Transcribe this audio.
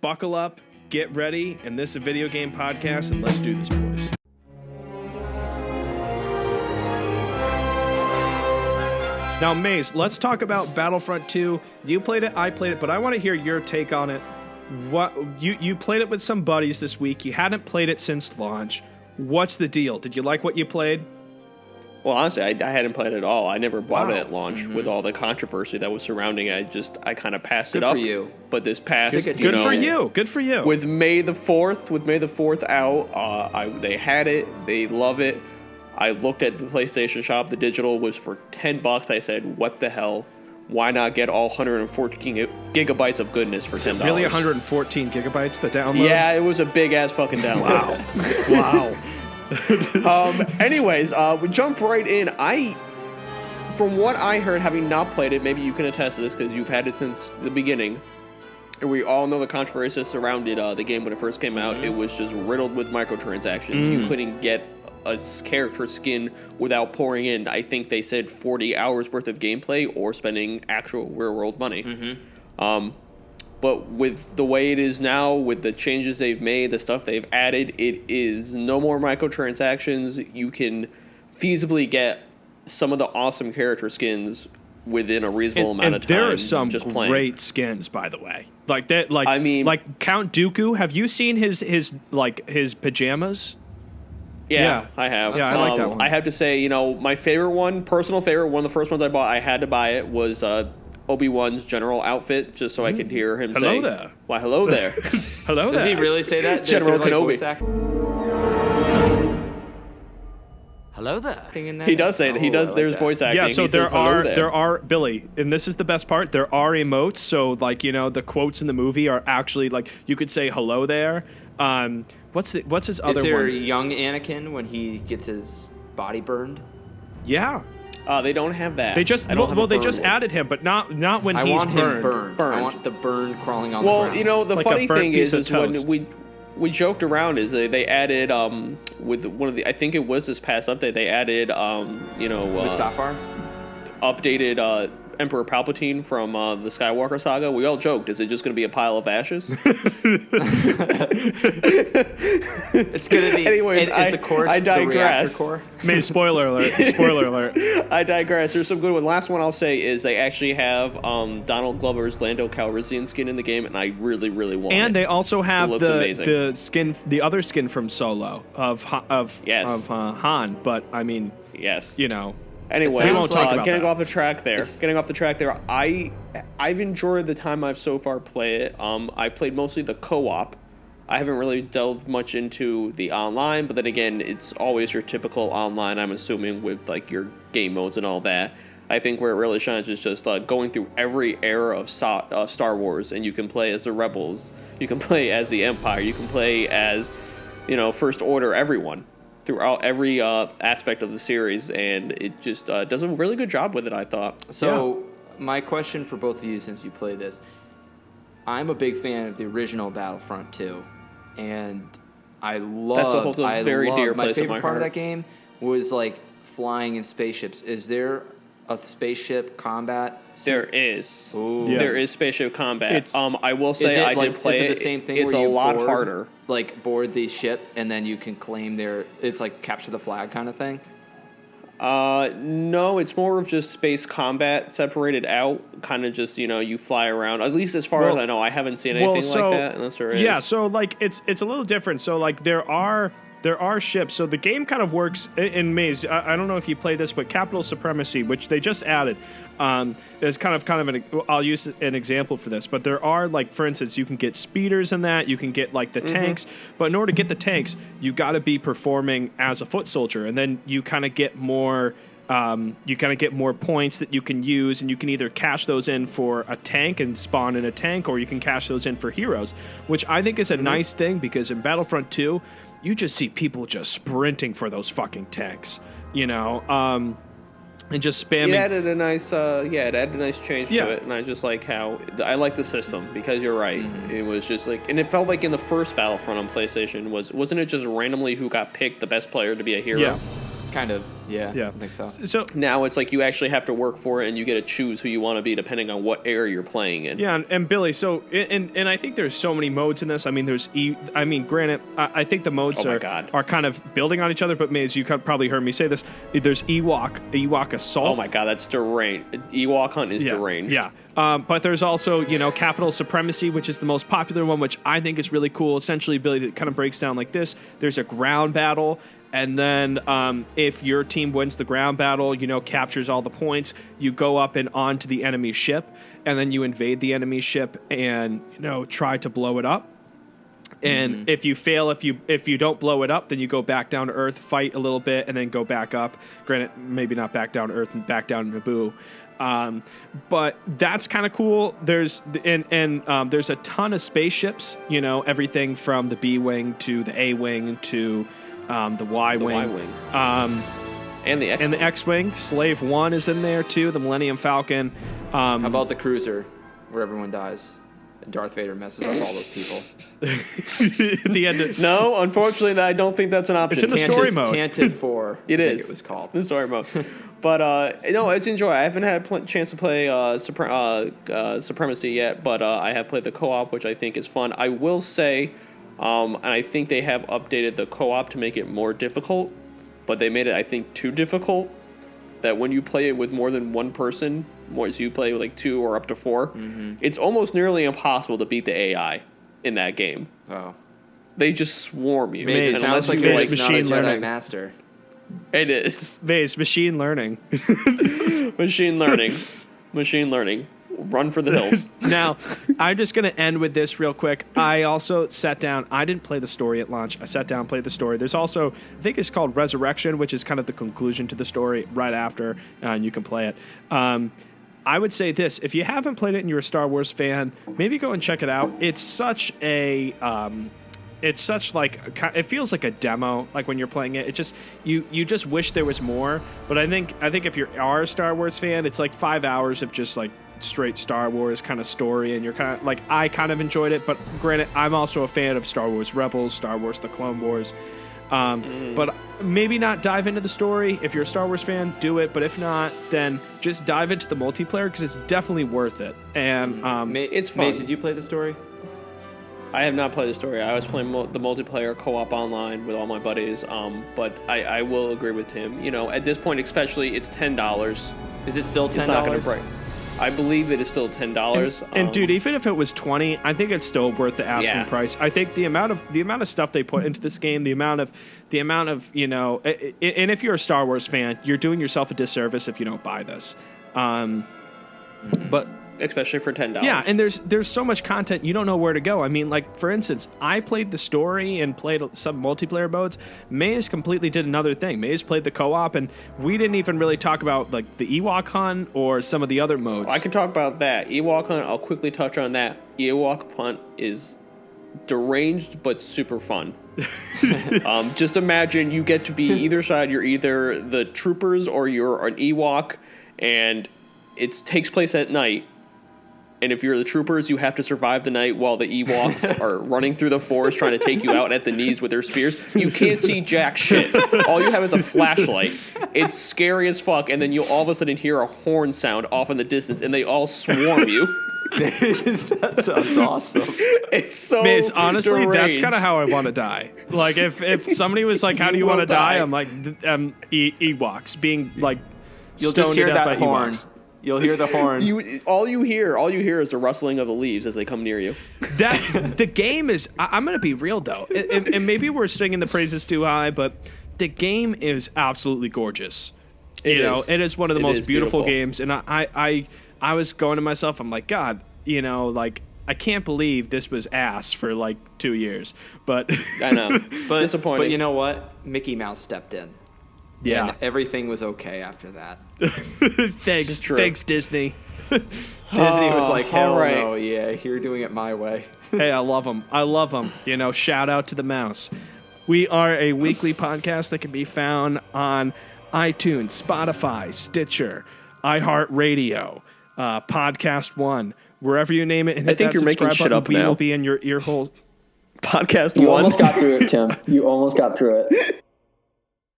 buckle up, get ready, and this is a video game podcast, and let's do this, boys. Now, Maze, let's talk about Battlefront 2. You played it, I played it, but I want to hear your take on it. What you played it with some buddies this week. You hadn't played it since launch. What's the deal? Did you like what you played? Well, honestly, I hadn't played it at all. I never bought it at launch with all the controversy that was surrounding it. I kind of passed it up. Good for you. But this past, Good for you. With May the 4th out, they had it. They love it. I looked at the PlayStation Shop. The digital was for $10. I said, "What the hell? Why not get all 114 gigabytes of goodness for $10?" Really, 114 gigabytes to download? Yeah, it was a big ass fucking download. Wow. Anyways, we jump right in. From what I heard, having not played it, maybe you can attest to this because you've had it since the beginning, and we all know the controversy surrounded the game when it first came out. It was just riddled with microtransactions. You couldn't get a character skin without pouring in, I think they said 40 hours worth of gameplay or spending actual real world money. But with the way it is now, with the changes they've made, the stuff they've added, it is no more microtransactions. You can feasibly get some of the awesome character skins within a reasonable amount of time. There are some just great skins, by the way. Like that, like Count Dooku. Have you seen his pajamas? Yeah, I have. Yeah, I like that one. I have to say, my favorite one, personal favorite, one of the first ones I bought, I had to buy it, was Obi-Wan's general outfit, just so I could hear him say, hello there. Why, hello there. Hello there. Does he really say that? General Kenobi. Hello there. He does say that. He does. There's voice acting. Yeah, so He says, there are Billy, and this is the best part. There are emotes, so the quotes in the movie are actually you could say hello there. What's his other Is there ones? young Anakin when he gets his body burned? Yeah. They don't have that. They just added him, but not when I he's want him burned. burned. I want the burn crawling on the ground. Well, the Like a funny burnt thing piece is of when we joked around is they added with one of the, I think it was this past update, they added Mustafar? updated Emperor Palpatine from the Skywalker saga. We all joked, is it just going to be a pile of ashes? It's going to be. Anyways, the course I the reactor digress. core? Spoiler alert. Spoiler alert. I digress. There's some good one. Last one I'll say is they actually have Donald Glover's Lando Calrissian skin in the game, and I really, really want it. And they also have the skin, the other skin from Solo of Han. But I mean, yes, we Anyways, won't talk about getting that. off the track there. I've enjoyed the time I've so far played it. I played mostly the co-op. I haven't really delved much into the online, but then again, it's always your typical online, I'm assuming, with your game modes and all that. I think where it really shines is just going through every era of Star Wars, and you can play as the Rebels, you can play as the Empire, you can play as, First Order, everyone. Throughout every aspect of the series, and it just does a really good job with it, I thought. So, my question for both of you, since you play this, I'm a big fan of the original Battlefront 2, and I love. That's a very dear place in my favorite part of heart. that game was flying in spaceships. Is there a spaceship combat? There is. Ooh. Yeah. There is spaceship combat. I will say I did play is it the same thing It's where a you lot harder. Board the ship and then you can claim it's capture the flag kind of thing? No, it's more of just space combat separated out, kind of just, you fly around. At least as far as I know, I haven't seen anything like that unless there is. Yeah, so it's a little different. So there are ships. So the game kind of works in Maze. I don't know if you play this, but Capital Supremacy, which they just added, is kind of I'll use an example for this. But there are for instance, you can get speeders in that. You can get the tanks. But in order to get the tanks, you got to be performing as a foot soldier, and then you kind of get more. You kind of get more points that you can use, and you can either cash those in for a tank and spawn in a tank, or you can cash those in for heroes, which I think is a nice thing because in Battlefront 2, you just see people just sprinting for those fucking tanks, and just spamming. It added a nice, change to it, and I just like how I like the system because you're right. It was just and it felt like in the first Battlefront on PlayStation wasn't it just randomly who got picked the best player to be a hero? Yeah. Kind of, Yeah, I think so. So Now it's like you actually have to work for it, and you get to choose who you want to be depending on what area you're playing in. yeah, and Billy, so and I think there's so many modes in this. I mean, granted, I think the modes are kind of building on each other, but as you probably heard me say this, there's Ewok Assault. Oh my god, that's deranged. Ewok Hunt is deranged. Yeah. But there's also, Capital Supremacy, which is the most popular one, which I think is really cool. Essentially, Billy, it kind of breaks down like this. There's a ground battle, and then if your team wins the ground battle, captures all the points, you go up and onto the enemy ship, and then you invade the enemy ship and, try to blow it up. And if you fail, if you don't blow it up, then you go back down to Earth, fight a little bit, and then go back up. Granted, maybe not back down to Earth and back down to Naboo. But that's kind of cool. There's there's a ton of spaceships. Everything from the B wing to the A wing to the Y wing. And the X-wing. And the X-wing. Slave 1 is in there too. The Millennium Falcon. How about the cruiser, where everyone dies? And Darth Vader messes up all those people. At the end. No, unfortunately, I don't think that's an option. It's in the story mode. Tantive 4. It is. It was called. It's in the story mode. But no, it's enjoy. I haven't had a chance to play Supremacy yet, but I have played the co-op, which I think is fun. I will say, and I think they have updated the co-op to make it more difficult, but they made it, I think, too difficult. That when you play it with more than one person, so you play with like 2 or up to 4, it's almost nearly impossible to beat the AI in that game. Oh. They just swarm you. It sounds like you're machine not a Jedi learning. master. It is. It's machine learning. Machine learning. Run for the hills. Now, I'm just going to end with this real quick. I also sat down. I didn't play the story at launch. I sat down and played the story. There's also, I think it's called Resurrection, which is kind of the conclusion to the story right after, and you can play it. I would say this. If you haven't played it and you're a Star Wars fan, maybe go and check it out. It's such a... it feels like a demo, like when you're playing it. It just you just wish there was more. But I think if you are a Star Wars fan, it's like 5 hours of just like straight Star Wars kind of story, and you're kind of like, I kind of enjoyed it. But granted, I'm also a fan of Star Wars Rebels, Star Wars The Clone Wars. But maybe not dive into the story. If you're a Star Wars fan, do it. But if not, then just dive into the multiplayer because it's definitely worth it. And it's fun. Mace, did you play the story? I have not played the story. I was playing the multiplayer co-op online with all my buddies. But I will agree with Tim. At this point, especially, it's $10. Is it still $10? It's not going to break. I believe it is still $10. And dude, even if it was $20, I think it's still worth the asking price. I think the amount of stuff they put into this game, the amount of and if you're a Star Wars fan, you're doing yourself a disservice if you don't buy this. But especially for $10. Yeah, and there's so much content you don't know where to go. I mean, like for instance, I played the story and played some multiplayer modes. Maze completely did another thing. Maze played the co-op, and we didn't even really talk about like the Ewok Hunt or some of the other modes. I can talk about that. Ewok Hunt, I'll quickly touch on that. Ewok Hunt is deranged but super fun. Just imagine you get to be either side. You're either the troopers or you're an Ewok, and it takes place at night. And if you're the troopers, you have to survive the night while the Ewoks are running through the forest trying to take you out at the knees with their spears. You can't see jack shit. All you have is a flashlight. It's scary as fuck, and then you'll all of a sudden hear a horn sound off in the distance, and they all swarm you. That sounds awesome. It's so honestly, deranged. that's kind of how I want to die. Like, if somebody was like, how do you want to die? I'm like, Ewoks, being like, you'll just hear that horn. Ewoks. You'll hear the horn. All you hear is the rustling of the leaves as they come near you. The game is. I'm going to be real though, and maybe we're singing the praises too high, but the game is absolutely gorgeous. It is one of the most beautiful games, and I was going to myself, I'm like, God, like I can't believe this was ass for like 2 years, but I know, but disappointing. But you know what? Mickey Mouse stepped in. Yeah, and everything was okay after that. Thanks, Disney. Disney was like, hell right. no, yeah, you're doing it my way. Hey, I love them. Shout out to the mouse. We are a weekly podcast that can be found on iTunes, Spotify, Stitcher, iHeartRadio, Podcast One, wherever you name it. And I think you're making shit up now. We will be in your ear hole. Podcast You One. almost got through it, Tim. You almost got through it.